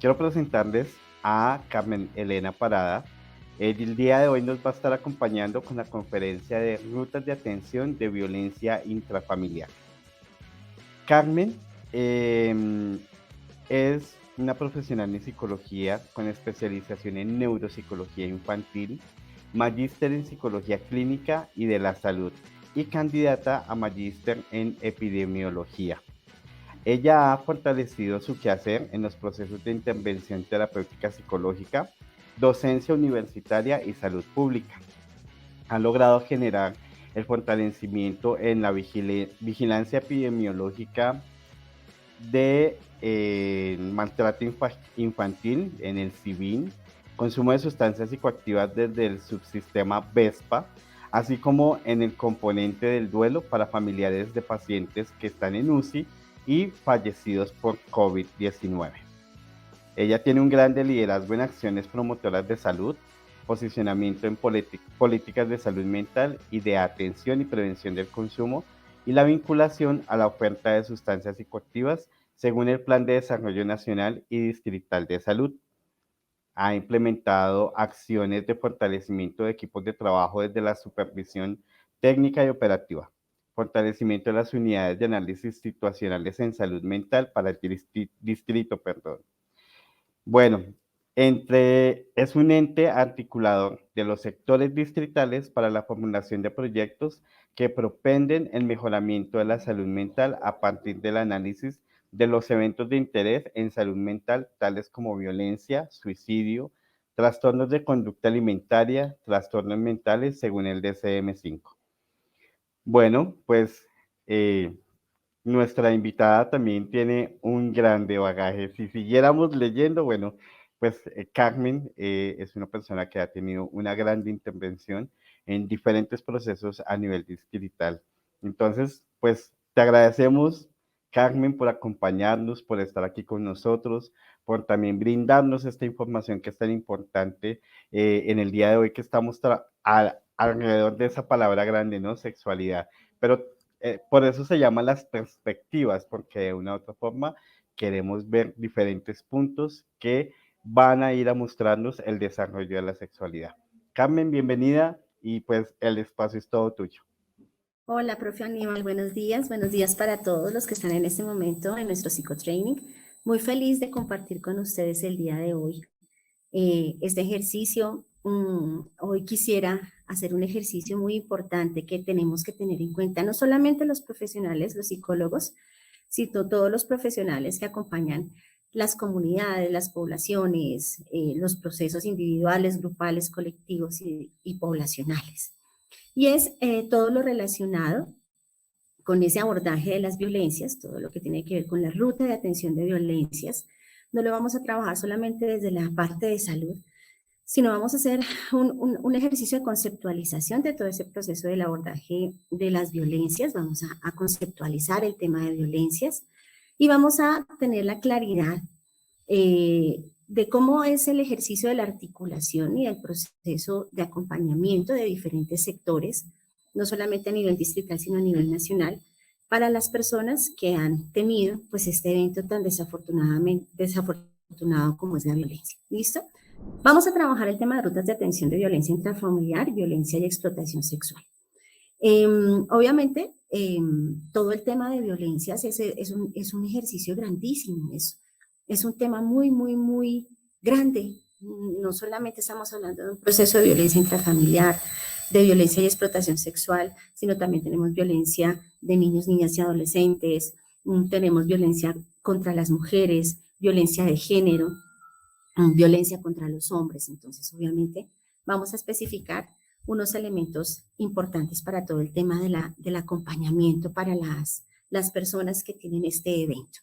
quiero presentarles a Carmen Elena Parada. El día de hoy nos va a estar acompañando con la conferencia de Rutas de Atención de Violencia Intrafamiliar. Carmen es una profesional en psicología con especialización en neuropsicología infantil, magíster en psicología clínica y de la salud y candidata a magíster en epidemiología. Ella ha fortalecido su quehacer en los procesos de intervención terapéutica psicológica, docencia universitaria y salud pública. Ha logrado generar el fortalecimiento en la vigilancia epidemiológica de maltrato infantil en el CIVIN, consumo de sustancias psicoactivas desde el subsistema VESPA, así como en el componente del duelo para familiares de pacientes que están en UCI y fallecidos por COVID-19. Ella tiene un gran liderazgo en acciones promotoras de salud, posicionamiento en políticas de salud mental y de atención y prevención del consumo y la vinculación a la oferta de sustancias psicoactivas según el Plan de Desarrollo Nacional y Distrital de Salud. Ha implementado acciones de fortalecimiento de equipos de trabajo desde la supervisión técnica y operativa, fortalecimiento de las unidades de análisis situacionales en salud mental para el distrito. Bueno, es un ente articulador de los sectores distritales para la formulación de proyectos que propenden el mejoramiento de la salud mental a partir del análisis de los eventos de interés en salud mental, tales como violencia, suicidio, trastornos de conducta alimentaria, trastornos mentales, según el DCM-5. Bueno, pues nuestra invitada también tiene un grande bagaje. Si siguiéramos leyendo, bueno, pues Carmen es una persona que ha tenido una gran intervención en diferentes procesos a nivel distrital. Entonces, pues te agradecemos, Carmen, por acompañarnos, por estar aquí con nosotros, por también brindarnos esta información que es tan importante en el día de hoy que estamos alrededor de esa palabra grande, ¿no? Sexualidad. Pero por eso se llaman las perspectivas, porque de una u otra forma queremos ver diferentes puntos que van a ir a mostrarnos el desarrollo de la sexualidad. Carmen, bienvenida y pues el espacio es todo tuyo. Hola, profe Aníbal, buenos días para todos los que están en este momento en nuestro psicotraining. Muy feliz de compartir con ustedes el día de hoy este ejercicio. Hoy quisiera hacer un ejercicio muy importante que tenemos que tener en cuenta, no solamente los profesionales, los psicólogos, sino todos los profesionales que acompañan las comunidades, las poblaciones, los procesos individuales, grupales, colectivos y poblacionales. Y es todo lo relacionado con ese abordaje de las violencias, todo lo que tiene que ver con la ruta de atención de violencias. No lo vamos a trabajar solamente desde la parte de salud, sino vamos a hacer un ejercicio de conceptualización de todo ese proceso del abordaje de las violencias. Vamos a conceptualizar el tema de violencias y vamos a tener la claridad de cómo es el ejercicio de la articulación y el proceso de acompañamiento de diferentes sectores, no solamente a nivel distrital, sino a nivel nacional, para las personas que han tenido pues este evento tan desafortunado como es la violencia. ¿Listo? Vamos a trabajar el tema de rutas de atención de violencia intrafamiliar, violencia y explotación sexual. Obviamente, todo el tema de violencias es un ejercicio grandísimo, es un tema muy, muy, muy grande. No solamente estamos hablando de un proceso de violencia intrafamiliar, de violencia y explotación sexual, sino también tenemos violencia de niños, niñas y adolescentes, tenemos violencia contra las mujeres, violencia de género, violencia contra los hombres. Entonces, obviamente, vamos a especificar unos elementos importantes para todo el tema del acompañamiento para las personas que tienen este evento.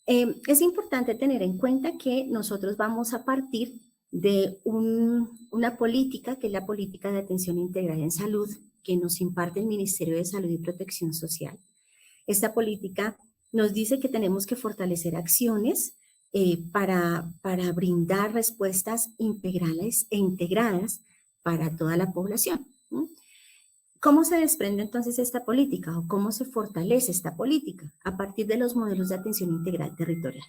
Es importante tener en cuenta que nosotros vamos a partir de una política, que es la política de atención integral en salud, que nos imparte el Ministerio de Salud y Protección Social. Esta política nos dice que tenemos que fortalecer acciones para brindar respuestas integrales e integradas para toda la población. ¿Cómo se desprende entonces esta política o cómo se fortalece esta política? A partir de los modelos de atención integral territorial.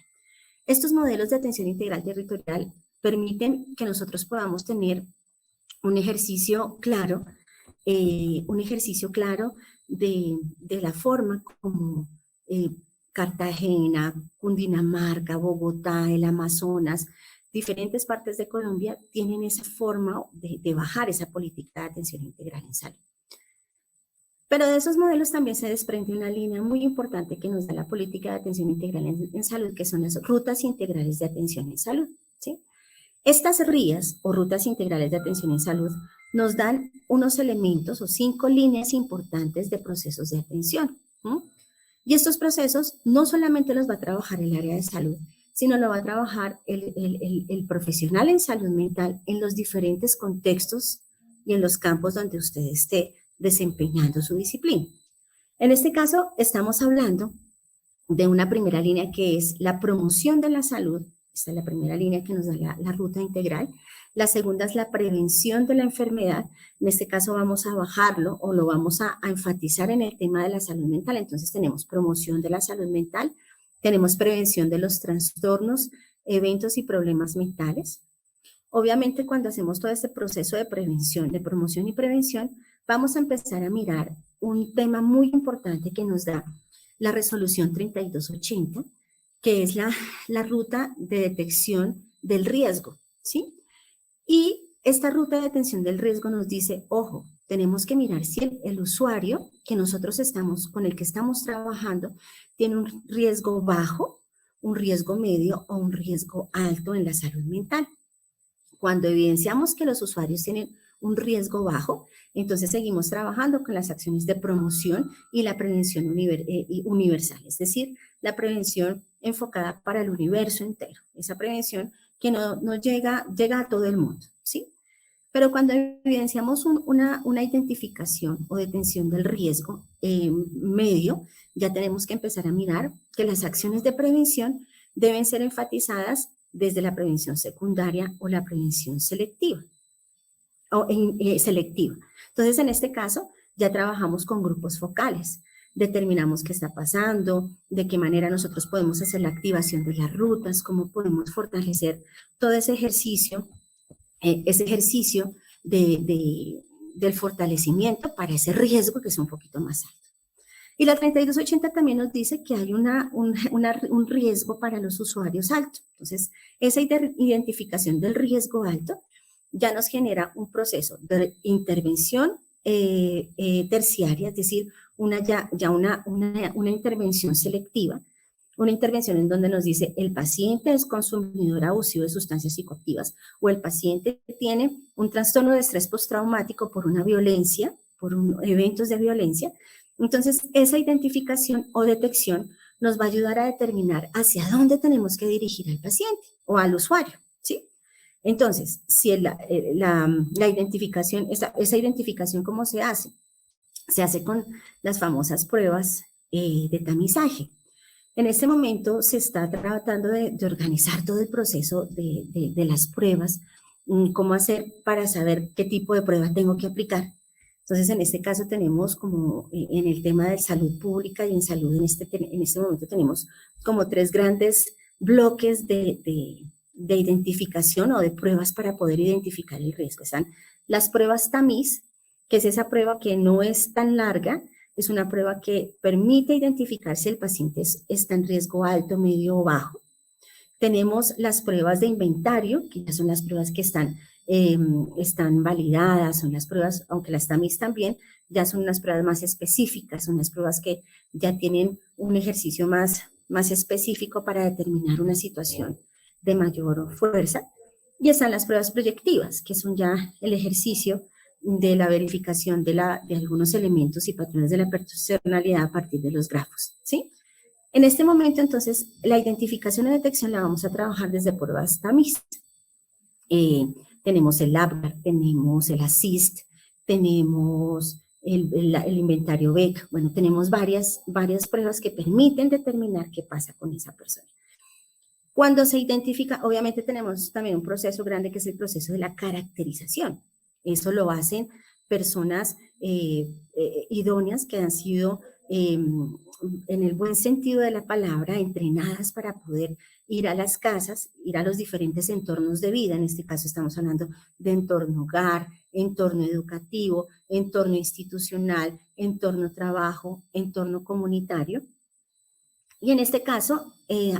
Estos modelos de atención integral territorial permiten que nosotros podamos tener un ejercicio claro de la forma como Cartagena, Cundinamarca, Bogotá, el Amazonas, diferentes partes de Colombia tienen esa forma de bajar esa política de atención integral en salud. Pero de esos modelos también se desprende una línea muy importante que nos da la política de atención integral en salud, que son las rutas integrales de atención en salud, ¿sí? Estas RIAs o rutas integrales de atención en salud nos dan unos elementos o 5 líneas importantes de procesos de atención. Y estos procesos no solamente los va a trabajar el área de salud, sino lo va a trabajar el profesional en salud mental en los diferentes contextos y en los campos donde usted esté desempeñando su disciplina. En este caso, estamos hablando de una primera línea que es la promoción de la salud. Esta es la primera línea que nos da la ruta integral. La segunda es la prevención de la enfermedad. En este caso vamos a bajarlo o lo vamos a enfatizar en el tema de la salud mental. Entonces tenemos promoción de la salud mental, tenemos prevención de los trastornos, eventos y problemas mentales. Obviamente cuando hacemos todo este proceso de prevención, de promoción y prevención, vamos a empezar a mirar un tema muy importante que nos da la resolución 3280, que es la ruta de detección del riesgo, ¿sí? Y esta ruta de detección del riesgo nos dice, ojo, tenemos que mirar si el usuario que nosotros con el que estamos trabajando tiene un riesgo bajo, un riesgo medio o un riesgo alto en la salud mental. Cuando evidenciamos que los usuarios tienen un riesgo bajo, entonces seguimos trabajando con las acciones de promoción y la prevención universal, es decir, la prevención enfocada para el universo entero, esa prevención que no llega a todo el mundo, ¿sí? Pero cuando evidenciamos una identificación o detención del riesgo medio, ya tenemos que empezar a mirar que las acciones de prevención deben ser enfatizadas desde la prevención secundaria o la prevención selectiva. Entonces, en este caso, ya trabajamos con grupos focales, determinamos qué está pasando, de qué manera nosotros podemos hacer la activación de las rutas, cómo podemos fortalecer todo ese ejercicio del fortalecimiento para ese riesgo que es un poquito más alto. Y la 3280 también nos dice que hay un riesgo para los usuarios alto. Entonces, esa identificación del riesgo alto ya nos genera un proceso de intervención terciaria, es decir, una intervención selectiva, una intervención en donde nos dice el paciente es consumidor abusivo de sustancias psicoactivas o el paciente tiene un trastorno de estrés postraumático por una violencia, eventos de violencia. Entonces, esa identificación o detección nos va a ayudar a determinar hacia dónde tenemos que dirigir al paciente o al usuario, ¿sí? Entonces, si la identificación, esa identificación, ¿cómo se hace? Se hace con las famosas pruebas de tamizaje. En este momento se está tratando de organizar todo el proceso de las pruebas, cómo hacer para saber qué tipo de prueba tengo que aplicar. Entonces, en este caso tenemos como en el tema de salud pública y en salud, en este momento tenemos como 3 grandes bloques de identificación o de pruebas para poder identificar el riesgo. Están las pruebas tamiz, que es esa prueba que no es tan larga, es una prueba que permite identificar si el paciente está en riesgo alto, medio o bajo. Tenemos las pruebas de inventario, que ya son las pruebas que están validadas, son las pruebas, aunque las tamiz también, ya son unas pruebas más específicas, son las pruebas que ya tienen un ejercicio más específico para determinar una situación de mayor fuerza. Y están las pruebas proyectivas, que son ya el ejercicio de la verificación de algunos elementos y patrones de la personalidad a partir de los grafos, ¿sí? En este momento, entonces, la identificación y detección la vamos a trabajar desde pruebas tamiz. Tenemos el ABGAR, tenemos el ASSIST, tenemos el inventario BEC. Bueno, tenemos varias pruebas que permiten determinar qué pasa con esa persona. Cuando se identifica, obviamente tenemos también un proceso grande que es el proceso de la caracterización. Eso lo hacen personas idóneas que han sido en el buen sentido de la palabra, entrenadas para poder ir a las casas, ir a los diferentes entornos de vida. En este caso estamos hablando de entorno hogar, entorno educativo, entorno institucional, entorno trabajo, entorno comunitario. Y en este caso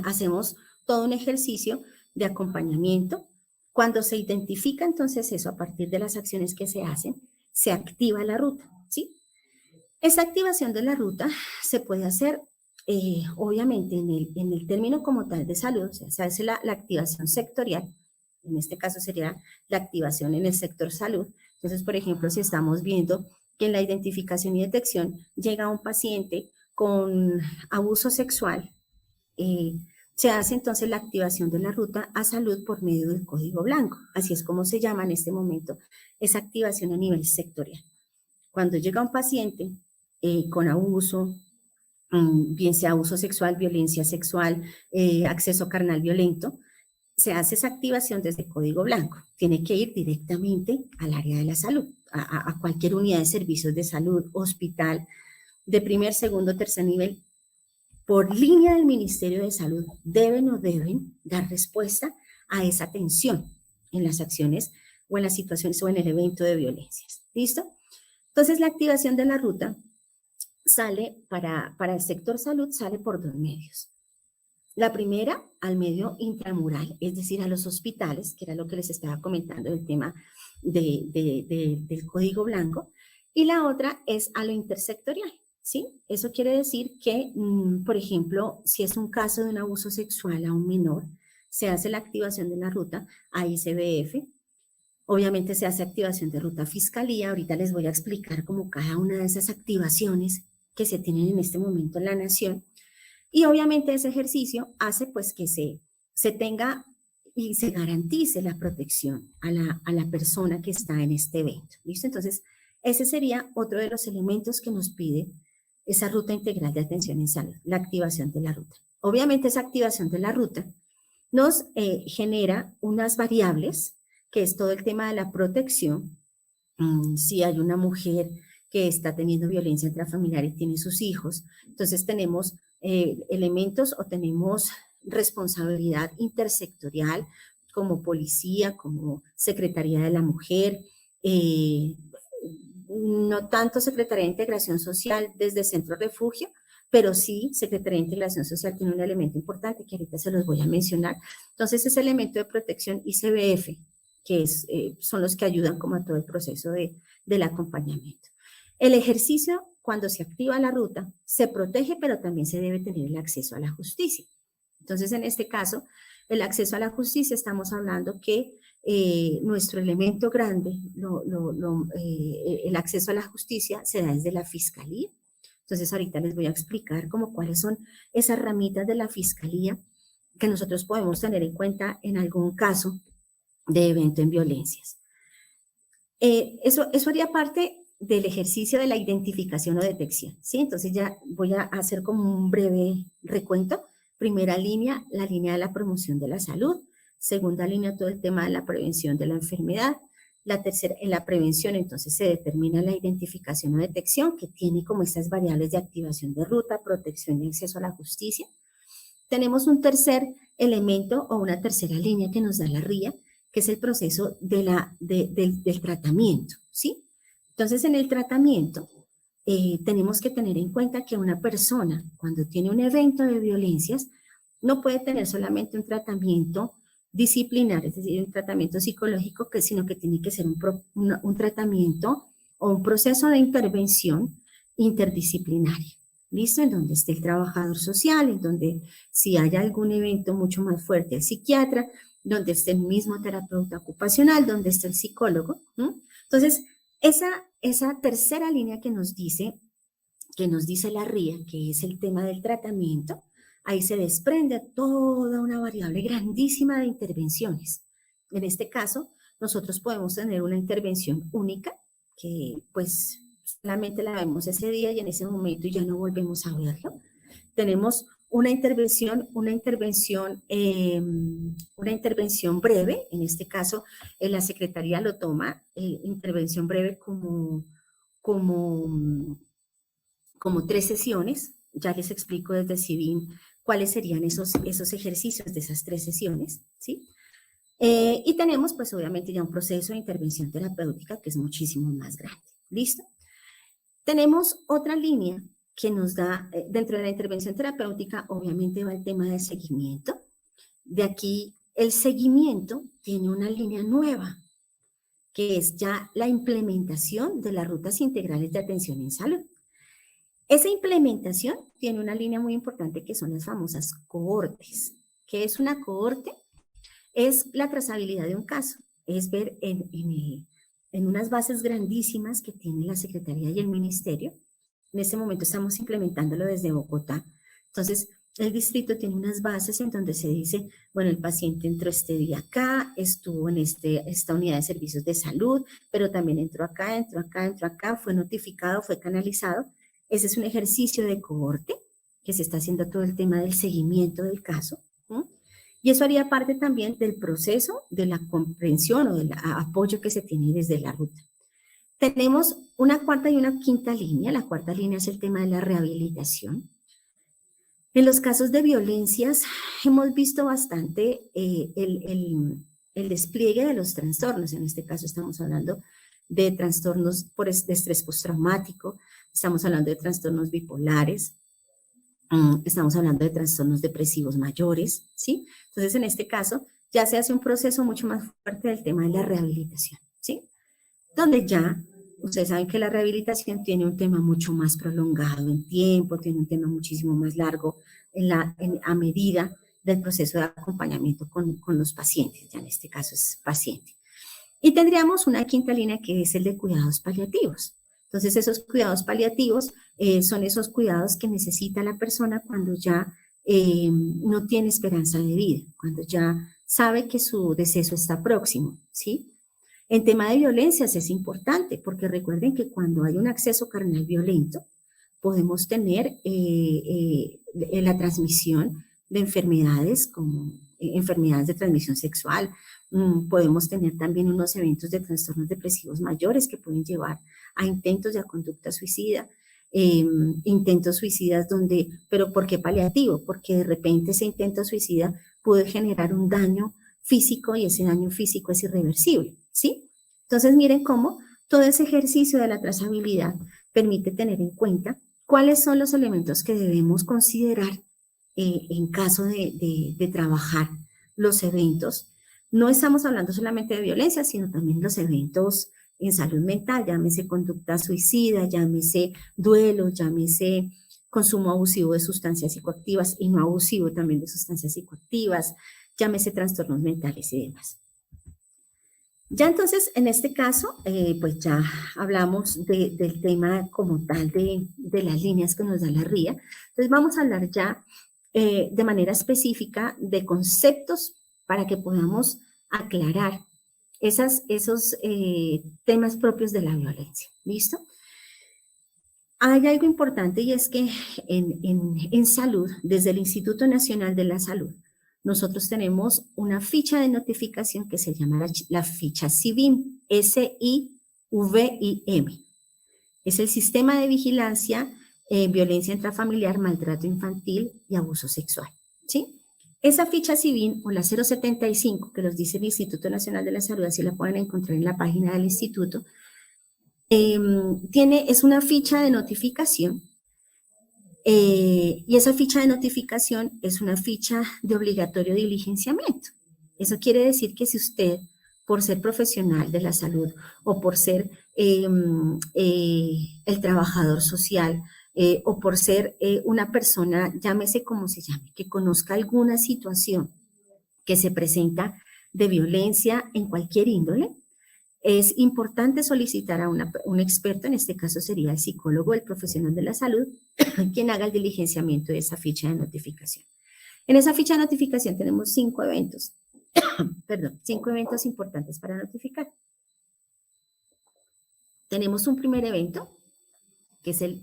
hacemos todo un ejercicio de acompañamiento. Cuando se identifica entonces eso a partir de las acciones que se hacen, se activa la ruta, ¿sí? Esa activación de la ruta se puede hacer, obviamente, en el término como tal de salud, o sea, se hace la activación sectorial, en este caso sería la activación en el sector salud. Entonces, por ejemplo, si estamos viendo que en la identificación y detección llega un paciente con abuso sexual, se hace entonces la activación de la ruta a salud por medio del código blanco. Así es como se llama en este momento esa activación a nivel sectorial. Cuando llega un paciente con abuso, bien sea abuso sexual, violencia sexual, acceso carnal violento, se hace esa activación desde código blanco. Tiene que ir directamente al área de la salud, a cualquier unidad de servicios de salud, hospital, de primer, segundo, tercer nivel. Por línea del Ministerio de Salud, deben dar respuesta a esa atención en las acciones o en las situaciones o en el evento de violencias. ¿Listo? Entonces, la activación de la ruta sale para el sector salud, sale por dos medios. La primera, al medio intramural, es decir, a los hospitales, que era lo que les estaba comentando del tema del código blanco, y la otra es a lo intersectorial, ¿sí? Eso quiere decir que, por ejemplo, si es un caso de un abuso sexual a un menor, se hace la activación de la ruta a ICBF. Obviamente se hace activación de ruta a Fiscalía. Ahorita les voy a explicar como cada una de esas activaciones que se tienen en este momento en la nación. Y obviamente ese ejercicio hace pues que se tenga y se garantice la protección a la persona que está en este evento. ¿Listo? Entonces, ese sería otro de los elementos que nos pide esa ruta integral de atención en salud, la activación de la ruta. Obviamente esa activación de la ruta nos genera unas variables, que es todo el tema de la protección. Si hay una mujer que está teniendo violencia intrafamiliar y tiene sus hijos, entonces tenemos elementos o tenemos responsabilidad intersectorial como policía, como Secretaría de la Mujer, no tanto Secretaría de Integración Social desde Centro Refugio, pero sí Secretaría de Integración Social tiene un elemento importante que ahorita se los voy a mencionar. Entonces, ese elemento de protección ICBF, que son los que ayudan como a todo el proceso del acompañamiento. El ejercicio, cuando se activa la ruta, se protege, pero también se debe tener el acceso a la justicia. Entonces, en este caso, el acceso a la justicia, estamos hablando que nuestro elemento grande, el acceso a la justicia, se da desde la Fiscalía. Entonces, ahorita les voy a explicar como cuáles son esas ramitas de la Fiscalía que nosotros podemos tener en cuenta en algún caso de evento en violencias. Eso haría parte del ejercicio de la identificación o detección, ¿sí? Entonces ya voy a hacer como un breve recuento. Primera línea, la línea de la promoción de la salud. Segunda línea, todo el tema de la prevención de la enfermedad. La tercera, en la prevención, entonces se determina la identificación o detección, que tiene como estas variables de activación de ruta, protección y acceso a la justicia. Tenemos un tercer elemento o una tercera línea que nos da la RIA, que es el proceso del tratamiento, ¿sí? Entonces, en el tratamiento, tenemos que tener en cuenta que una persona, cuando tiene un evento de violencias, no puede tener solamente un tratamiento disciplinar, es decir, un tratamiento psicológico, sino que tiene que ser un tratamiento o un proceso de intervención interdisciplinario. ¿Listo? En donde esté el trabajador social, en donde si hay algún evento mucho más fuerte, el psiquiatra, donde esté el mismo terapeuta ocupacional, donde esté el psicólogo. Entonces, esa tercera línea que nos dice la RIA, que es el tema del tratamiento, ahí se desprende toda una variable grandísima de intervenciones. En este caso, nosotros podemos tener una intervención única, que pues solamente la vemos ese día y en ese momento ya no volvemos a verlo. Tenemos una intervención breve, en este caso la Secretaría lo toma, intervención breve como como 3 sesiones. Ya les explico desde CIVIM cuáles serían esos ejercicios de esas 3 sesiones, ¿sí? Y tenemos, pues, obviamente ya un proceso de intervención terapéutica que es muchísimo más grande. ¿Listo? Tenemos otra línea que nos da, dentro de la intervención terapéutica, obviamente va el tema del seguimiento. De aquí, el seguimiento tiene una línea nueva, que es ya la implementación de las rutas integrales de atención en salud. Esa implementación tiene una línea muy importante que son las famosas cohortes. ¿Qué es una cohorte? Es la trazabilidad de un caso, es ver en unas bases grandísimas que tiene la Secretaría y el Ministerio. En este momento estamos implementándolo desde Bogotá. Entonces, el distrito tiene unas bases en donde se dice, bueno, el paciente entró este día acá, estuvo en esta unidad de servicios de salud, pero también entró acá, fue notificado, fue canalizado. Ese es un ejercicio de cohorte que se está haciendo todo el tema del seguimiento del caso. Y eso haría parte también del proceso de la comprensión o del apoyo que se tiene desde la ruta. Tenemos una cuarta y una quinta línea. La cuarta línea es el tema de la rehabilitación. En los casos de violencias hemos visto bastante el despliegue de los trastornos. En este caso estamos hablando de trastornos de estrés postraumático, estamos hablando de trastornos bipolares, estamos hablando de trastornos depresivos mayores, ¿sí? Entonces, en este caso, ya se hace un proceso mucho más fuerte del tema de la rehabilitación, ¿sí? Donde ya, ustedes saben que la rehabilitación tiene un tema mucho más prolongado en tiempo, tiene un tema muchísimo más largo a medida del proceso de acompañamiento con los pacientes, ya en este caso es paciente. Y tendríamos una quinta línea que es el de cuidados paliativos. Entonces, esos cuidados paliativos son esos cuidados que necesita la persona cuando ya no tiene esperanza de vida, cuando ya sabe que su deceso está próximo, ¿sí? En tema de violencias es importante, porque recuerden que cuando hay un acceso carnal violento, podemos tener la transmisión de enfermedades como enfermedades de transmisión sexual. Podemos tener también unos eventos de trastornos depresivos mayores que pueden llevar a intentos de conducta suicida, intentos suicidas pero ¿por qué paliativo? Porque de repente ese intento suicida puede generar un daño físico y ese daño físico es irreversible, ¿sí? Entonces miren cómo todo ese ejercicio de la trazabilidad permite tener en cuenta cuáles son los elementos que debemos considerar en caso de trabajar los eventos. No estamos hablando solamente de violencia, sino también los eventos en salud mental, llámese conducta suicida, llámese duelo, llámese consumo abusivo de sustancias psicoactivas y no abusivo también de sustancias psicoactivas, llámese trastornos mentales y demás. Ya entonces, en este caso, pues ya hablamos del tema como tal de las líneas que nos da la RIA. Entonces vamos a hablar ya de manera específica de conceptos para que podamos aclarar esos temas propios de la violencia. ¿Listo? Hay algo importante y es que en salud, desde el Instituto Nacional de la Salud, nosotros tenemos una ficha de notificación que se llama la ficha CIVIM, S-I-V-I-M. Es el Sistema de Vigilancia, Violencia Intrafamiliar, Maltrato Infantil y Abuso Sexual, ¿sí? Esa ficha CIVIM o la 075, que los dice el Instituto Nacional de la Salud, así la pueden encontrar en la página del instituto, es una ficha de notificación. Y esa ficha de notificación es una ficha de obligatorio diligenciamiento. Eso quiere decir que si usted, por ser profesional de la salud o por ser el trabajador social o por ser una persona, llámese como se llame, que conozca alguna situación que se presenta de violencia en cualquier índole, es importante solicitar a un experto, en este caso sería el psicólogo, el profesional de la salud, quien haga el diligenciamiento de esa ficha de notificación. En esa ficha de notificación tenemos 5 eventos, perdón, 5 eventos importantes para notificar. Tenemos un primer evento, que es el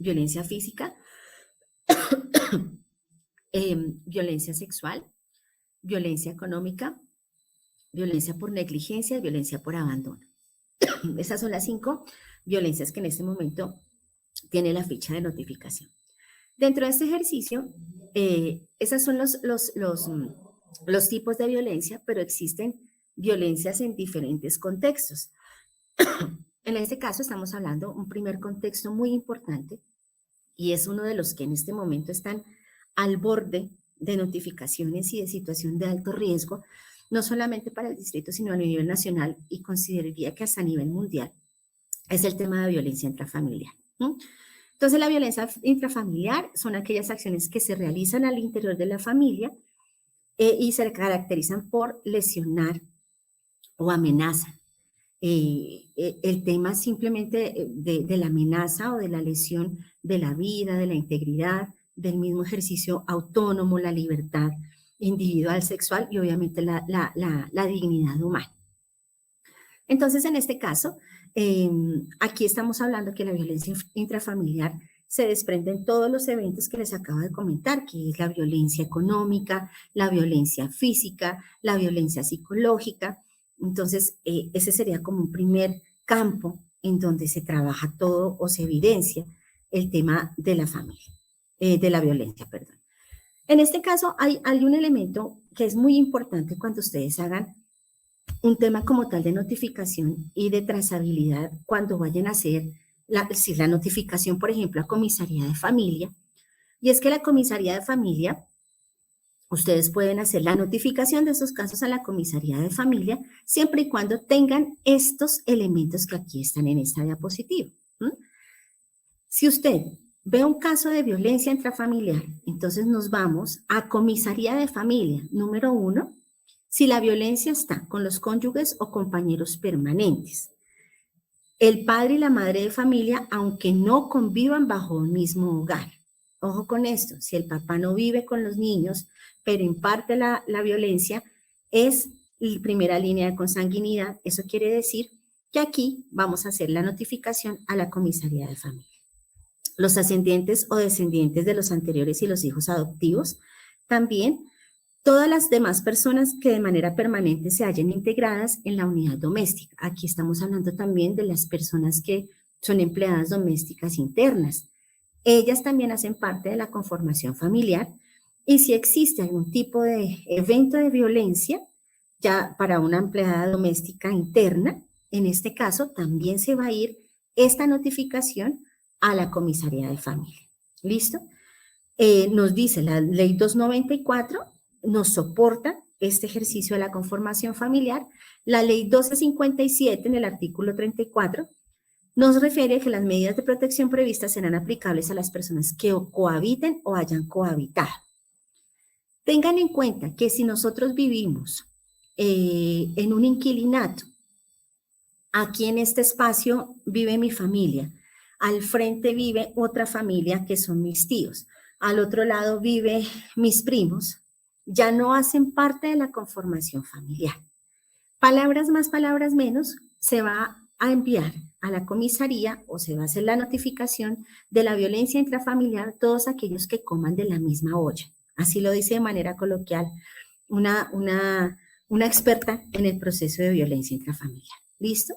violencia física, violencia sexual, violencia económica, violencia por negligencia y violencia por abandono. Esas son las 5 violencias que en este momento tiene la ficha de notificación. Dentro de este ejercicio, esos son los tipos de violencia, pero existen violencias en diferentes contextos. En este caso estamos hablando de un primer contexto muy importante y es uno de los que en este momento están al borde de notificaciones y de situación de alto riesgo, no solamente para el distrito, sino a nivel nacional y consideraría que hasta a nivel mundial, es el tema de violencia intrafamiliar. Entonces, la violencia intrafamiliar son aquellas acciones que se realizan al interior de la familia y se caracterizan por lesionar o amenazar. El tema simplemente de la amenaza o de la lesión de la vida, de la integridad, del mismo ejercicio autónomo, la libertad individual, sexual y obviamente la dignidad humana. Entonces, en este caso, aquí estamos hablando que la violencia intrafamiliar se desprende en todos los eventos que les acabo de comentar, que es la violencia económica, la violencia física, la violencia psicológica. Entonces, ese sería como un primer campo en donde se trabaja todo o se evidencia el tema de la familia, de la violencia, perdón. En este caso, hay un elemento que es muy importante cuando ustedes hagan un tema como tal de notificación y de trazabilidad cuando vayan a hacer la notificación, por ejemplo, a comisaría de familia. Y es que la comisaría de familia, ustedes pueden hacer la notificación de esos casos a la comisaría de familia siempre y cuando tengan estos elementos que aquí están en esta diapositiva. Si usted ve un caso de violencia intrafamiliar, entonces nos vamos a comisaría de familia, número 1, si la violencia está con los cónyuges o compañeros permanentes. El padre y la madre de familia, aunque no convivan bajo un mismo hogar. Ojo con esto, si el papá no vive con los niños, pero imparte la violencia, es la primera línea de consanguinidad. Eso quiere decir que aquí vamos a hacer la notificación a la comisaría de familia. Los ascendientes o descendientes de los anteriores y los hijos adoptivos, también todas las demás personas que de manera permanente se hallen integradas en la unidad doméstica. Aquí estamos hablando también de las personas que son empleadas domésticas internas. Ellas también hacen parte de la conformación familiar y si existe algún tipo de evento de violencia, ya para una empleada doméstica interna, en este caso también se va a ir esta notificación a la comisaría de familia. ¿Listo? Nos dice la ley 294, nos soporta este ejercicio de la conformación familiar. La ley 1257 en el artículo 34 nos refiere a que las medidas de protección previstas serán aplicables a las personas que cohabiten o hayan cohabitado. Tengan en cuenta que si nosotros vivimos en un inquilinato, aquí en este espacio vive mi familia, al frente vive otra familia que son mis tíos, al otro lado vive mis primos, ya no hacen parte de la conformación familiar. Palabras más, palabras menos, se va a enviar a la comisaría o se va a hacer la notificación de la violencia intrafamiliar todos aquellos que coman de la misma olla. Así lo dice de manera coloquial una experta en el proceso de violencia intrafamiliar. ¿Listo?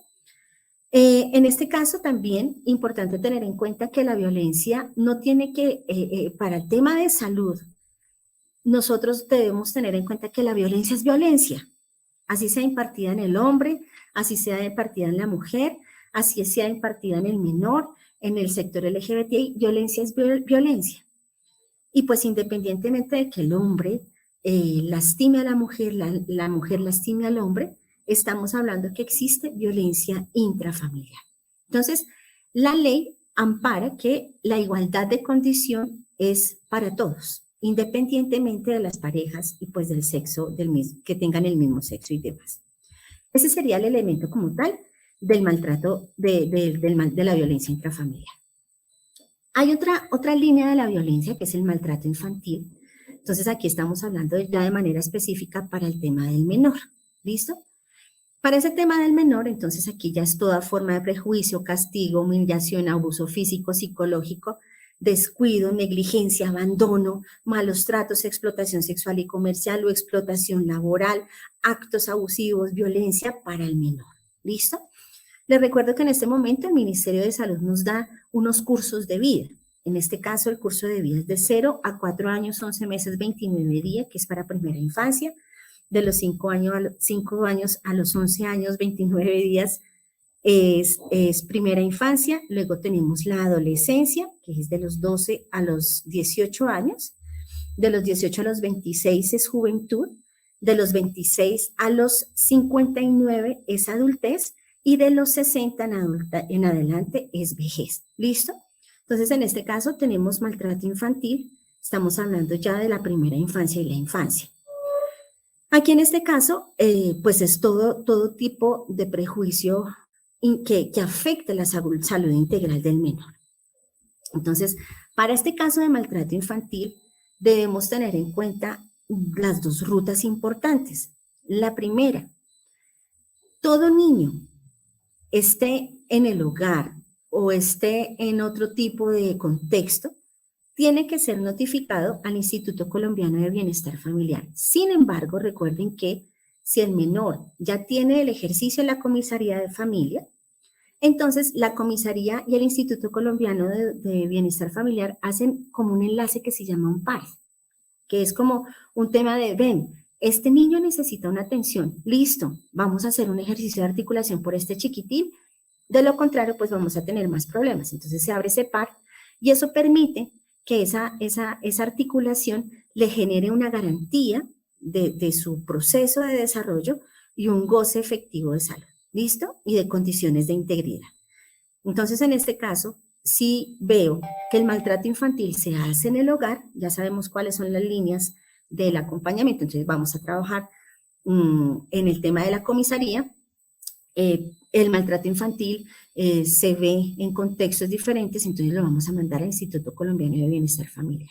En este caso también importante tener en cuenta que la violencia no tiene que, para el tema de salud, nosotros debemos tener en cuenta que la violencia es violencia, así sea impartida en el hombre, así sea impartida en la mujer, así sea impartida en el menor, en el sector LGBTI, violencia es violencia. Y pues independientemente de que el hombre lastime a la mujer lastime al hombre, estamos hablando que existe violencia intrafamiliar. Entonces, la ley ampara que la igualdad de condición es para todos, independientemente de las parejas y pues del sexo del mismo, que tengan el mismo sexo y demás. Ese sería el elemento como tal del maltrato, de la violencia intrafamiliar. Hay otra línea de la violencia que es el maltrato infantil. Entonces aquí estamos hablando ya de manera específica para el tema del menor. ¿Listo? Para ese tema del menor, entonces aquí ya es toda forma de prejuicio, castigo, humillación, abuso físico, psicológico, descuido, negligencia, abandono, malos tratos, explotación sexual y comercial o explotación laboral, actos abusivos, violencia para el menor. ¿Listo? Les recuerdo que en este momento el Ministerio de Salud nos da unos cursos de vida. En este caso, el curso de vida es de 0 a 4 años, 11 meses, 29 días, que es para primera infancia. De los 5 años a los 11 años, 29 días, es primera infancia. Luego tenemos la adolescencia, que es de los 12 a los 18 años. De los 18 a los 26 es juventud. De los 26 a los 59 es adultez. Y de los 60 en adelante es vejez. ¿Listo? Entonces, en este caso tenemos maltrato infantil. Estamos hablando ya de la primera infancia y la infancia. Aquí en este caso, pues es todo tipo de prejuicio que afecta la salud integral del menor. Entonces, para este caso de maltrato infantil, debemos tener en cuenta las dos rutas importantes. La primera, todo niño esté en el hogar o esté en otro tipo de contexto, tiene que ser notificado al Instituto Colombiano de Bienestar Familiar. Sin embargo, recuerden que si el menor ya tiene el ejercicio en la comisaría de familia, entonces la comisaría y el Instituto Colombiano de Bienestar Familiar hacen como un enlace que se llama un PAE, que es como un tema de, ven, este niño necesita una atención, listo, vamos a hacer un ejercicio de articulación por este chiquitín, de lo contrario, pues vamos a tener más problemas. Entonces se abre ese PAR y eso permite que esa articulación le genere una garantía de su proceso de desarrollo y un goce efectivo de salud, ¿listo? Y de condiciones de integridad. Entonces, en este caso, si veo que el maltrato infantil se hace en el hogar, ya sabemos cuáles son las líneas del acompañamiento, entonces vamos a trabajar en el tema de la comisaría. El maltrato infantil se ve en contextos diferentes, entonces lo vamos a mandar al Instituto Colombiano de Bienestar Familiar.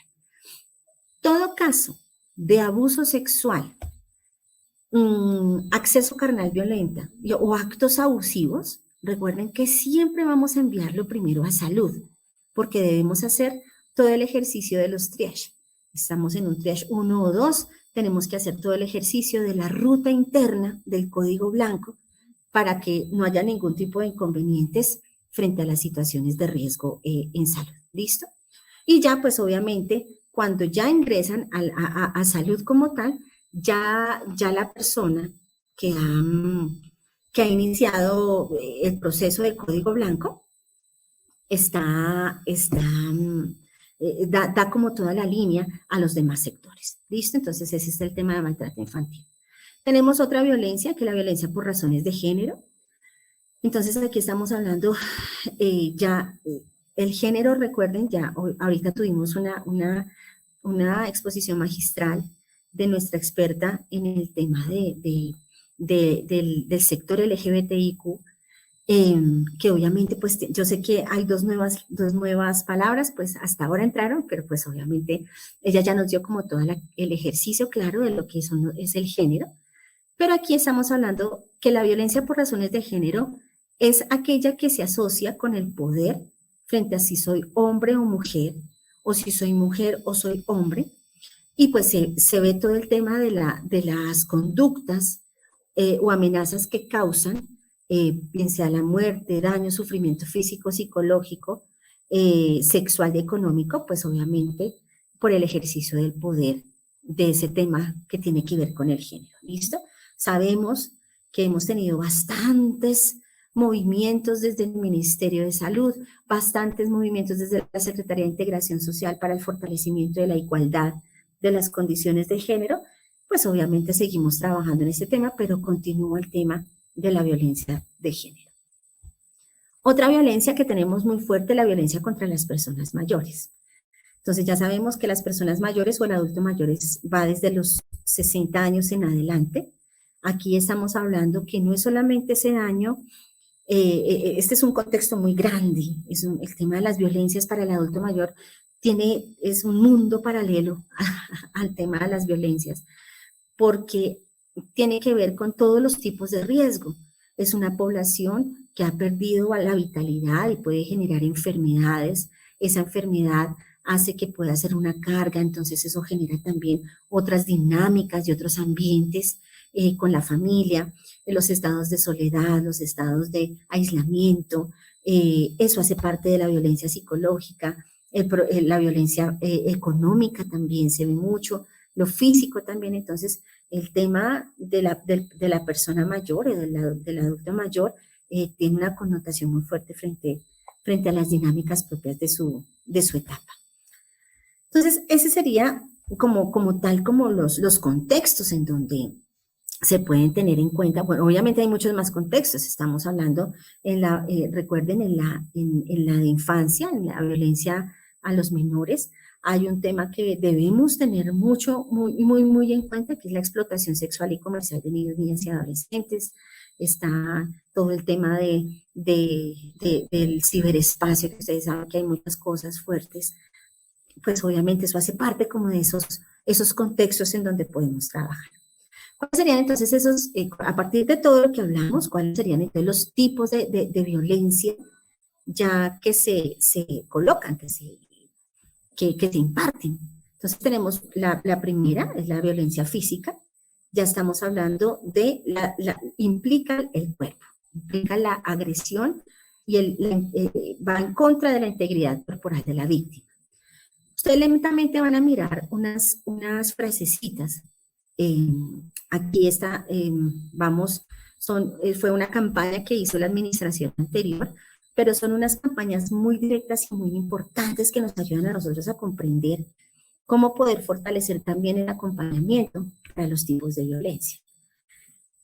Todo caso de abuso sexual, acceso carnal violenta o actos abusivos, recuerden que siempre vamos a enviarlo primero a salud, porque debemos hacer todo el ejercicio de los triage. Estamos en un triage 1 o 2, tenemos que hacer todo el ejercicio de la ruta interna del código blanco para que no haya ningún tipo de inconvenientes frente a las situaciones de riesgo en salud. ¿Listo? Y ya, pues obviamente, cuando ya ingresan a salud como tal, ya la persona que ha iniciado el proceso del código blanco da como toda la línea a los demás sectores. ¿Listo? Entonces ese es el tema de maltrato infantil. Tenemos otra violencia, que es la violencia por razones de género. Entonces aquí estamos hablando el género, recuerden, ya ahorita tuvimos una exposición magistral de nuestra experta en el tema del sector LGBTIQ, que obviamente, pues yo sé que hay dos nuevas palabras, pues hasta ahora entraron, pero pues obviamente ella ya nos dio como todo el ejercicio claro de lo que es el género, pero aquí estamos hablando que la violencia por razones de género es aquella que se asocia con el poder frente a si soy hombre o mujer, o si soy mujer o soy hombre, y pues se ve todo el tema de las conductas o amenazas que causan, bien sea la muerte, daño, sufrimiento físico, psicológico, sexual y económico, pues obviamente por el ejercicio del poder de ese tema que tiene que ver con el género. ¿Listo? Sabemos que hemos tenido bastantes movimientos desde el Ministerio de Salud, bastantes movimientos desde la Secretaría de Integración Social para el fortalecimiento de la igualdad de las condiciones de género, pues obviamente seguimos trabajando en este tema, pero continúa el tema de la violencia de género. Otra violencia que tenemos muy fuerte, la violencia contra las personas mayores. Entonces ya sabemos que las personas mayores o el adulto mayor va desde los 60 años en adelante. Aquí estamos hablando que no es solamente ese daño, este es un contexto muy grande, el tema de las violencias para el adulto mayor es un mundo paralelo al tema de las violencias, porque tiene que ver con todos los tipos de riesgo. Es una población que ha perdido la vitalidad y puede generar enfermedades. Esa enfermedad hace que pueda ser una carga, entonces eso genera también otras dinámicas y otros ambientes con la familia, los estados de soledad, los estados de aislamiento, eso hace parte de la violencia psicológica, la violencia económica también se ve mucho, lo físico también. Entonces el tema de la persona mayor, del adulto mayor, tiene una connotación muy fuerte frente a las dinámicas propias de su etapa. Entonces, ese sería como tal, como los contextos en donde se pueden tener en cuenta. Bueno, obviamente hay muchos más contextos. Estamos hablando, recuerden, en la de infancia, en la violencia a los menores, hay un tema que debemos tener muy en cuenta, que es la explotación sexual y comercial de niños, niñas y adolescentes. Está todo el tema del ciberespacio, que ustedes saben que hay muchas cosas fuertes. Pues obviamente eso hace parte como de esos contextos en donde podemos trabajar. ¿Cuáles serían entonces esos, a partir de todo lo que hablamos, cuáles serían entonces los tipos de violencia ya que se colocan, que se imparten? Entonces tenemos la primera, es la violencia física. Ya estamos hablando de implica el cuerpo, implica la agresión y va en contra de la integridad corporal de la víctima. Ustedes lentamente van a mirar unas frasecitas. Aquí está, fue una campaña que hizo la administración anterior, pero son unas campañas muy directas y muy importantes que nos ayudan a nosotros a comprender cómo poder fortalecer también el acompañamiento para los tipos de violencia.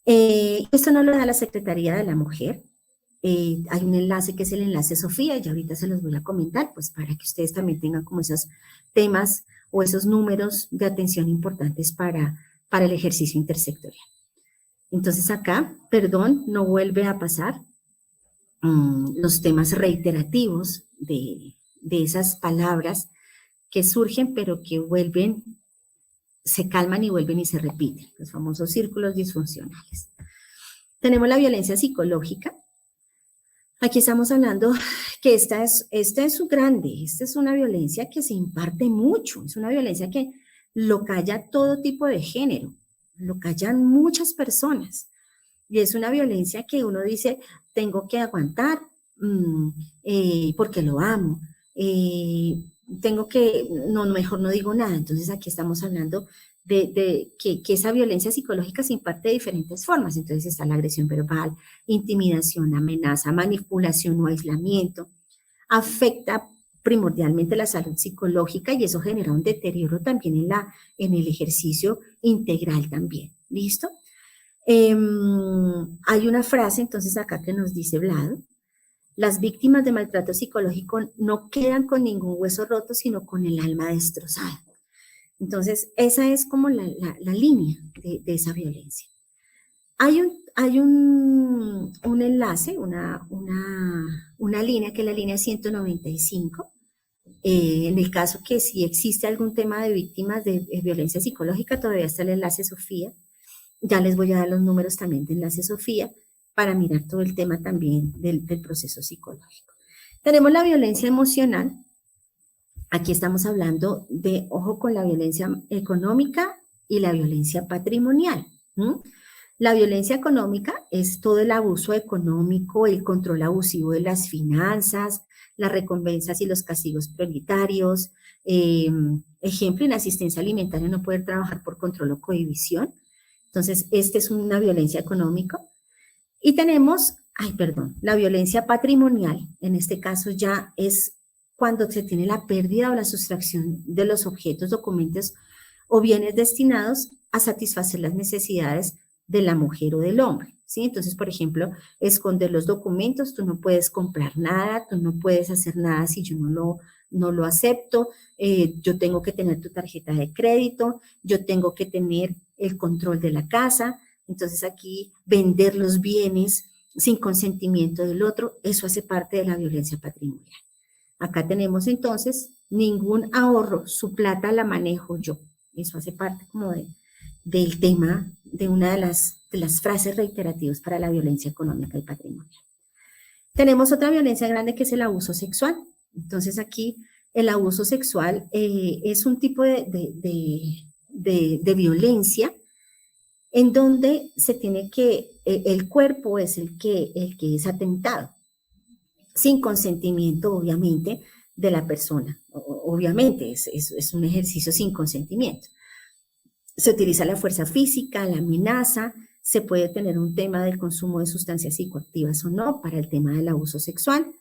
Esto no lo da la Secretaría de la Mujer. Hay un enlace que es el enlace Sofía, y ahorita se los voy a comentar, pues para que ustedes también tengan como esos temas o esos números de atención importantes para el ejercicio intersectorial. Entonces acá, perdón, no vuelve a pasar los temas reiterativos de esas palabras que surgen, pero que vuelven, se calman y vuelven y se repiten, los famosos círculos disfuncionales. Tenemos la violencia psicológica. Aquí estamos hablando que esta es grande, esta es una violencia que se imparte mucho, es una violencia que lo calla todo tipo de género, lo callan muchas personas, y es una violencia que uno dice, tengo que aguantar porque lo amo, mejor no digo nada. Entonces aquí estamos hablando de que esa violencia psicológica se imparte de diferentes formas. Entonces está la agresión verbal, intimidación, amenaza, manipulación o aislamiento. Afecta primordialmente la salud psicológica y eso genera un deterioro también en el ejercicio integral también. ¿Listo? Hay una frase entonces acá que nos dice Vlado: las víctimas de maltrato psicológico no quedan con ningún hueso roto, sino con el alma destrozada. Entonces, esa es como la línea de esa violencia. Hay un enlace, una línea que es la línea 195. En el caso que si existe algún tema de víctimas de violencia psicológica, todavía está el enlace Sofía. Ya les voy a dar los números también de enlace Sofía para mirar todo el tema también del proceso psicológico. Tenemos la violencia emocional. Aquí estamos hablando de, ojo con la violencia económica y la violencia patrimonial. La violencia económica es todo el abuso económico, el control abusivo de las finanzas, las recompensas y los castigos prioritarios. Ejemplo, en asistencia alimentaria no poder trabajar por control o cohibición. Entonces, esta es una violencia económica. Y tenemos, la violencia patrimonial. En este caso ya es cuando se tiene la pérdida o la sustracción de los objetos, documentos o bienes destinados a satisfacer las necesidades de la mujer o del hombre, ¿sí? Entonces, por ejemplo, esconder los documentos, tú no puedes comprar nada, tú no puedes hacer nada si yo no lo acepto, yo tengo que tener tu tarjeta de crédito, yo tengo que tener el control de la casa. Entonces aquí vender los bienes sin consentimiento del otro, eso hace parte de la violencia patrimonial. Acá tenemos entonces ningún ahorro, su plata la manejo yo. Eso hace parte como del tema de una de las frases reiterativas para la violencia económica y patrimonial. Tenemos otra violencia grande que es el abuso sexual. Entonces aquí el abuso sexual es un tipo de violencia en donde se tiene que, el cuerpo es el que es atentado, sin consentimiento, obviamente, de la persona. Obviamente, es un ejercicio sin consentimiento. Se utiliza la fuerza física, la amenaza, se puede tener un tema del consumo de sustancias psicoactivas o no para el tema del abuso sexual.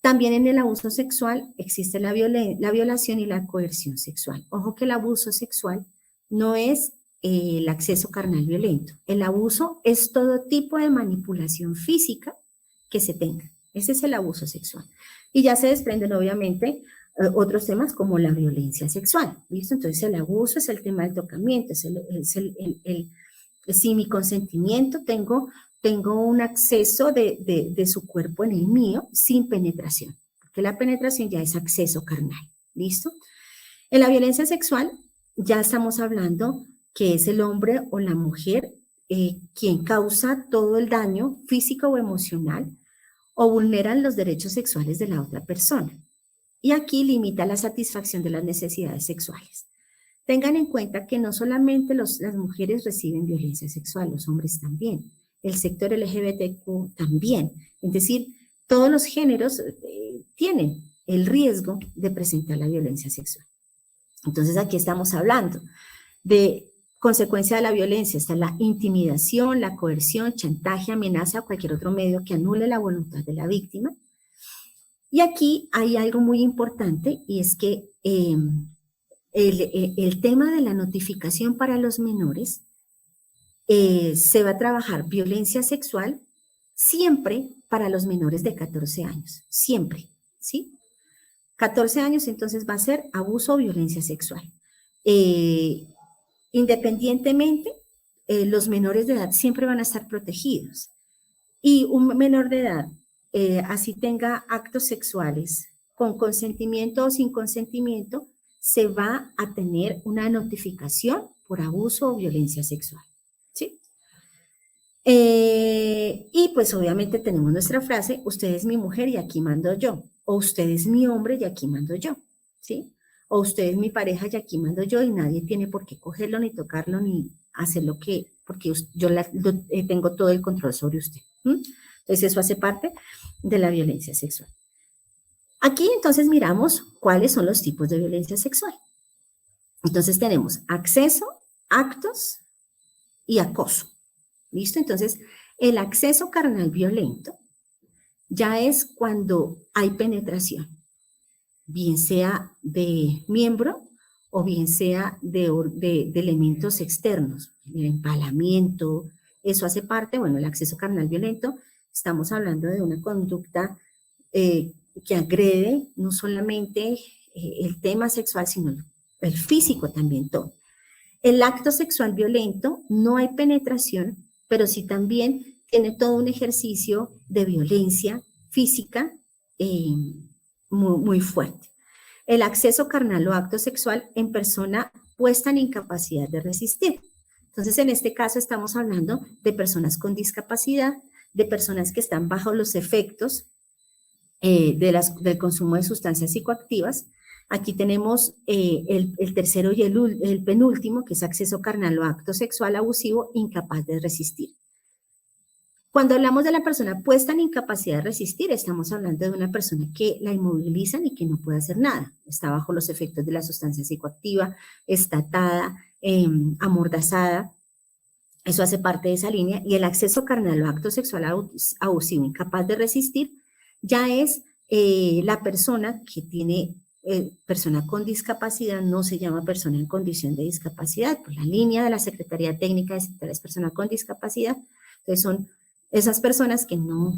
También en el abuso sexual existe la violación y la coerción sexual. Ojo que el abuso sexual no es el acceso carnal violento. El abuso es todo tipo de manipulación física que se tenga. Ese es el abuso sexual. Y ya se desprenden, obviamente, otros temas como la violencia sexual. ¿Listo? Entonces, el abuso es el tema del tocamiento, sin mi consentimiento tengo un acceso de su cuerpo en el mío sin penetración, porque la penetración ya es acceso carnal. ¿Listo? En la violencia sexual ya estamos hablando que es el hombre o la mujer quien causa todo el daño físico o emocional o vulneran los derechos sexuales de la otra persona. Y aquí limita la satisfacción de las necesidades sexuales. Tengan en cuenta que no solamente las mujeres reciben violencia sexual, los hombres también, el sector LGBTQ también. Es decir, todos los géneros tienen el riesgo de presentar la violencia sexual. Entonces aquí estamos hablando de consecuencia de la violencia, está la intimidación, la coerción, chantaje, amenaza o cualquier otro medio que anule la voluntad de la víctima. Y aquí hay algo muy importante y es que el tema de la notificación para los menores se va a trabajar violencia sexual siempre para los menores de 14 años, siempre, ¿sí? 14 años entonces va a ser abuso o violencia sexual. Independientemente, los menores de edad siempre van a estar protegidos. Y un menor de edad, así tenga actos sexuales con consentimiento o sin consentimiento, se va a tener una notificación por abuso o violencia sexual. ¿Sí? Y pues obviamente tenemos nuestra frase, usted es mi mujer y aquí mando yo, o usted es mi hombre y aquí mando yo, ¿sí? O usted es mi pareja y aquí mando yo y nadie tiene por qué cogerlo, ni tocarlo, ni hacer lo que, porque yo tengo todo el control sobre usted. Entonces eso hace parte de la violencia sexual. Aquí entonces miramos cuáles son los tipos de violencia sexual. Entonces tenemos acceso, actos y acoso. ¿Listo? Entonces el acceso carnal violento ya es cuando hay penetración, bien sea de miembro o bien sea de elementos externos, el empalamiento, eso hace parte, bueno, el acceso carnal violento, estamos hablando de una conducta que agrede no solamente el tema sexual, sino el físico también todo. El acto sexual violento no hay penetración, pero sí también tiene todo un ejercicio de violencia física muy fuerte. El acceso carnal o acto sexual en persona puesta en incapacidad de resistir. Entonces, en este caso estamos hablando de personas con discapacidad, de personas que están bajo los efectos del consumo de sustancias psicoactivas. Aquí tenemos el tercero y el penúltimo, que es acceso carnal o acto sexual abusivo incapaz de resistir. Cuando hablamos de la persona puesta en incapacidad de resistir, estamos hablando de una persona que la inmovilizan y que no puede hacer nada. Está bajo los efectos de la sustancia psicoactiva, está atada, amordazada. Eso hace parte de esa línea. Y el acceso carnal o acto sexual abusivo incapaz de resistir ya es la persona que tiene, persona con discapacidad, no se llama persona en condición de discapacidad, por la línea de la Secretaría Técnica de Secretarias Personas con Discapacidad. Entonces son esas personas que no,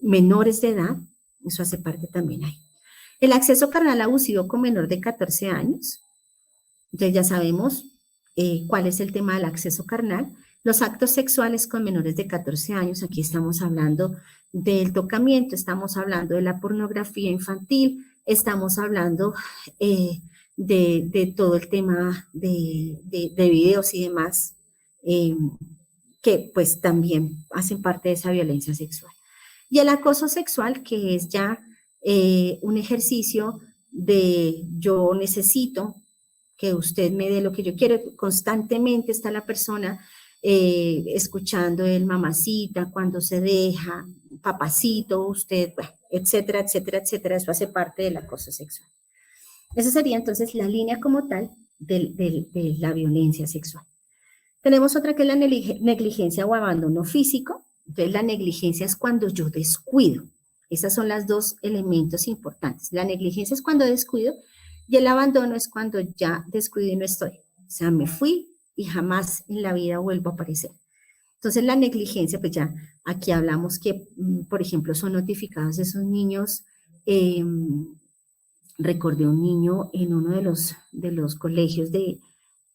menores de edad, eso hace parte también ahí. El acceso carnal abusivo con menor de 14 años, entonces ya sabemos cuál es el tema del acceso carnal. Los actos sexuales con menores de 14 años, aquí estamos hablando del tocamiento, estamos hablando de la pornografía infantil, estamos hablando de todo el tema de videos y demás, que pues también hacen parte de esa violencia sexual. Y el acoso sexual, que es ya un ejercicio de yo necesito que usted me dé lo que yo quiero, constantemente está la persona escuchando el mamacita, cuando se deja, papacito, usted, bueno, etcétera, etcétera, etcétera. Eso hace parte del acoso sexual. Esa sería entonces la línea como tal de la violencia sexual. Tenemos otra que es la negligencia o abandono físico. Entonces, la negligencia es cuando yo descuido. Esos son los dos elementos importantes. La negligencia es cuando descuido y el abandono es cuando ya descuido y no estoy. O sea, me fui y jamás en la vida vuelvo a aparecer. Entonces, la negligencia, pues ya aquí hablamos que, por ejemplo, son notificados esos niños. Recordé un niño en uno de los colegios de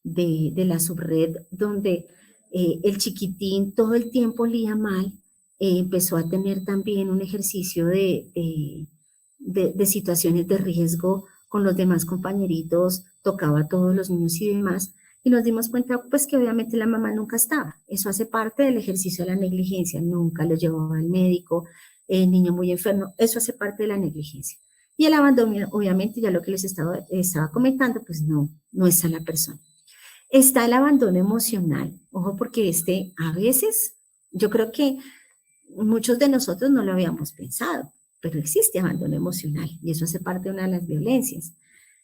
la subred, donde el chiquitín todo el tiempo olía mal, empezó a tener también un ejercicio de situaciones de riesgo con los demás compañeritos, tocaba a todos los niños y demás, y nos dimos cuenta pues que obviamente la mamá nunca estaba. Eso hace parte del ejercicio de la negligencia, nunca lo llevaba al médico, el niño muy enfermo, eso hace parte de la negligencia. Y el abandono, obviamente, ya lo que les estaba comentando, pues no está la persona. Está el abandono emocional, ojo, porque a veces, yo creo que muchos de nosotros no lo habíamos pensado, pero existe abandono emocional y eso hace parte de una de las violencias.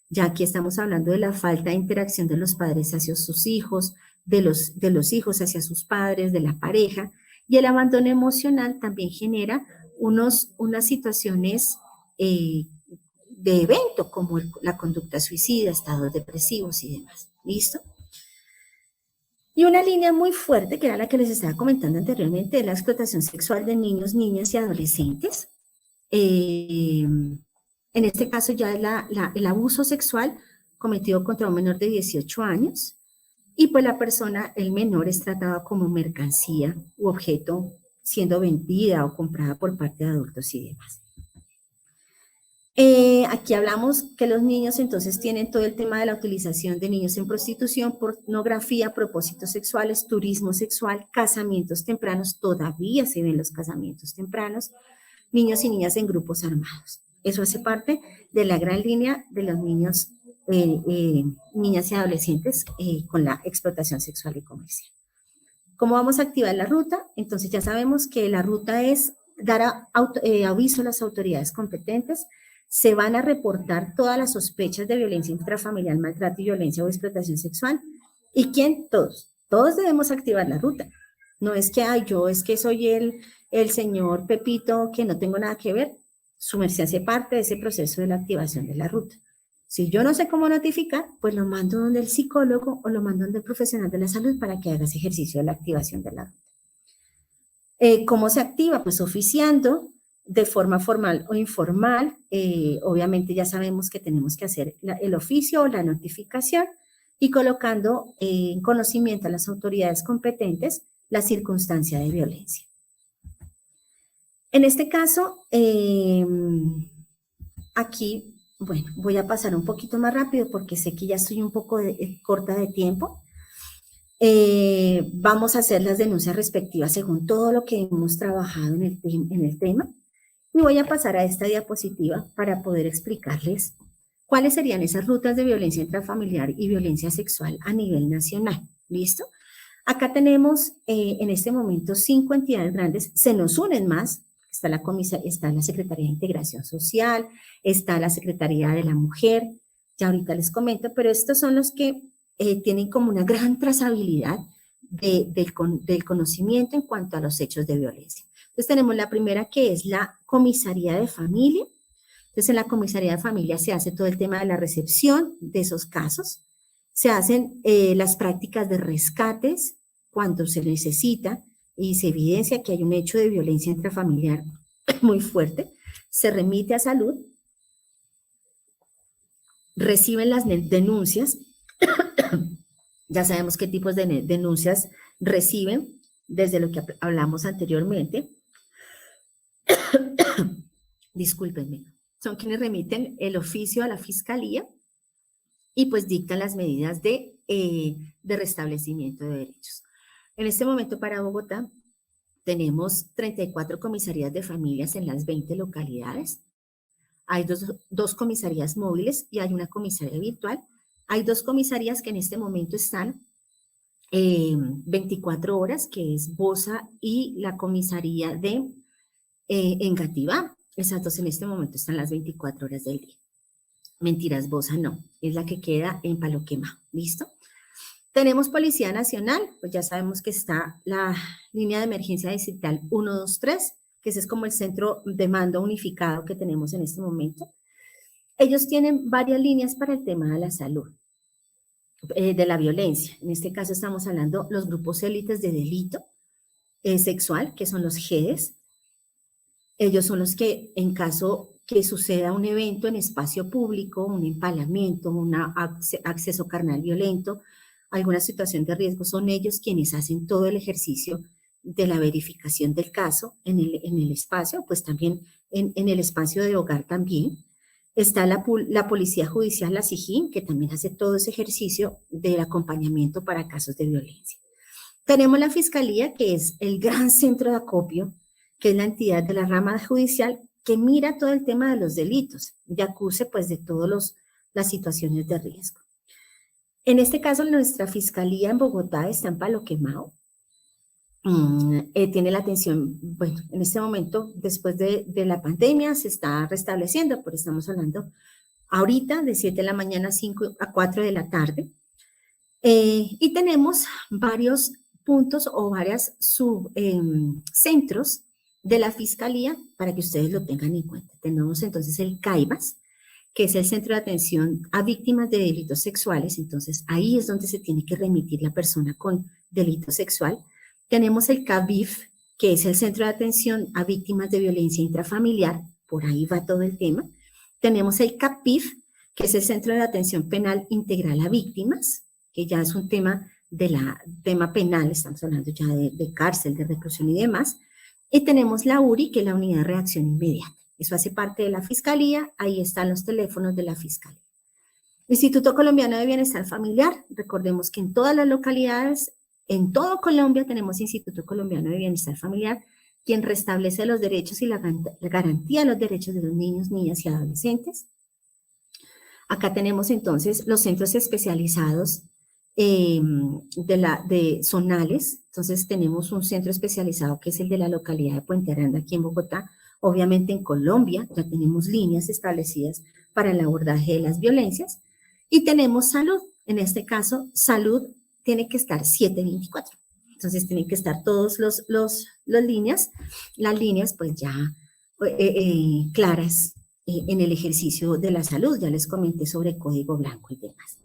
Ya aquí estamos hablando de la falta de interacción de los padres hacia sus hijos, de los hijos hacia sus padres, de la pareja, y el abandono emocional también genera unas situaciones de evento, como la conducta suicida, estados depresivos y demás. ¿Listo? Y una línea muy fuerte, que era la que les estaba comentando anteriormente, de la explotación sexual de niños, niñas y adolescentes. En este caso ya es el abuso sexual cometido contra un menor de 18 años y pues la persona, el menor, es tratado como mercancía u objeto siendo vendida o comprada por parte de adultos y demás. Aquí hablamos que los niños entonces tienen todo el tema de la utilización de niños en prostitución, pornografía, propósitos sexuales, turismo sexual, casamientos tempranos, todavía se ven los casamientos tempranos, niños y niñas en grupos armados. Eso hace parte de la gran línea de los niños, niñas y adolescentes con la explotación sexual y comercial. ¿Cómo vamos a activar la ruta? Entonces ya sabemos que la ruta es dar aviso a las autoridades competentes. Se van a reportar todas las sospechas de violencia intrafamiliar, maltrato y violencia o explotación sexual. ¿Y quién? Todos. Todos debemos activar la ruta. No es que, yo es que soy el señor Pepito que no tengo nada que ver. Su merced hace parte de ese proceso de la activación de la ruta. Si yo no sé cómo notificar, pues lo mando donde el psicólogo o lo mando donde el profesional de la salud para que haga ese ejercicio de la activación de la ruta. ¿Cómo se activa? Pues oficiando de forma formal o informal. Obviamente ya sabemos que tenemos que hacer el oficio o la notificación y colocando en conocimiento a las autoridades competentes la circunstancia de violencia. En este caso, aquí, bueno, voy a pasar un poquito más rápido porque sé que ya estoy un poco corta de tiempo. Vamos a hacer las denuncias respectivas según todo lo que hemos trabajado en el tema. Y voy a pasar a esta diapositiva para poder explicarles cuáles serían esas rutas de violencia intrafamiliar y violencia sexual a nivel nacional. ¿Listo? Acá tenemos en este momento 5 entidades grandes, se nos unen más. Está la Secretaría de Integración Social, está la Secretaría de la Mujer, ya ahorita les comento, pero estos son los que tienen como una gran trazabilidad del conocimiento en cuanto a los hechos de violencia. Entonces tenemos la primera que es la Comisaría de Familia. Entonces en la Comisaría de Familia se hace todo el tema de la recepción de esos casos, se hacen las prácticas de rescates cuando se necesita y se evidencia que hay un hecho de violencia intrafamiliar muy fuerte, se remite a salud, reciben las denuncias, ya sabemos qué tipos de denuncias reciben, desde lo que hablamos anteriormente. Discúlpenme, son quienes remiten el oficio a la Fiscalía y pues dictan las medidas de restablecimiento de derechos. En este momento para Bogotá tenemos 34 comisarías de familias en las 20 localidades. Hay dos comisarías móviles y hay una comisaría virtual. Hay 2 comisarías que en este momento están 24 horas, que es Bosa y la comisaría de Engativá. Esas dos en este momento están las 24 horas del día. Mentiras, Bosa no, es la que queda en Palo Quemado, ¿listo? Tenemos Policía Nacional, pues ya sabemos que está la línea de emergencia digital 123, que ese es como el centro de mando unificado que tenemos en este momento. Ellos tienen varias líneas para el tema de la salud, de la violencia. En este caso estamos hablando los grupos élites de delito sexual, que son los GEDES. Ellos son los que, en caso que suceda un evento en espacio público, un empalamiento, un acceso carnal violento, alguna situación de riesgo, son ellos quienes hacen todo el ejercicio de la verificación del caso en el espacio, pues también en el espacio de hogar también. Está la Policía Judicial, la SIJIN, que también hace todo ese ejercicio del acompañamiento para casos de violencia. Tenemos la Fiscalía, que es el gran centro de acopio, que es la entidad de la rama judicial que mira todo el tema de los delitos y acuse pues de todas las situaciones de riesgo. En este caso, nuestra Fiscalía en Bogotá está en Palo Quemado. Tiene la atención, bueno, en este momento, después de la pandemia, se está restableciendo, pero estamos hablando ahorita de 7 de la mañana a 5 a 4 de la tarde. Y tenemos varios puntos o varios centros de la Fiscalía para que ustedes lo tengan en cuenta. Tenemos entonces el CAIBAS, que es el Centro de Atención a Víctimas de Delitos Sexuales. Entonces, ahí es donde se tiene que remitir la persona con delito sexual. Tenemos el CAVIF, que es el Centro de Atención a Víctimas de Violencia Intrafamiliar. Por ahí va todo el tema. Tenemos el CAPIF, que es el Centro de Atención Penal Integral a Víctimas, que ya es un tema tema penal, estamos hablando ya de cárcel, de reclusión y demás. Y tenemos la URI, que es la Unidad de Reacción Inmediata. Eso hace parte de la Fiscalía, ahí están los teléfonos de la Fiscalía. Instituto Colombiano de Bienestar Familiar, recordemos que en todas las localidades, en todo Colombia tenemos Instituto Colombiano de Bienestar Familiar, quien restablece los derechos y la garantía de los derechos de los niños, niñas y adolescentes. Acá tenemos entonces los centros especializados zonales. Entonces tenemos un centro especializado que es el de la localidad de Puente Aranda aquí en Bogotá. Obviamente en Colombia ya tenemos líneas establecidas para el abordaje de las violencias y tenemos salud. En este caso, salud tiene que estar 7/24. Entonces tienen que estar todos las líneas pues ya claras en el ejercicio de la salud. Ya les comenté sobre código blanco y demás.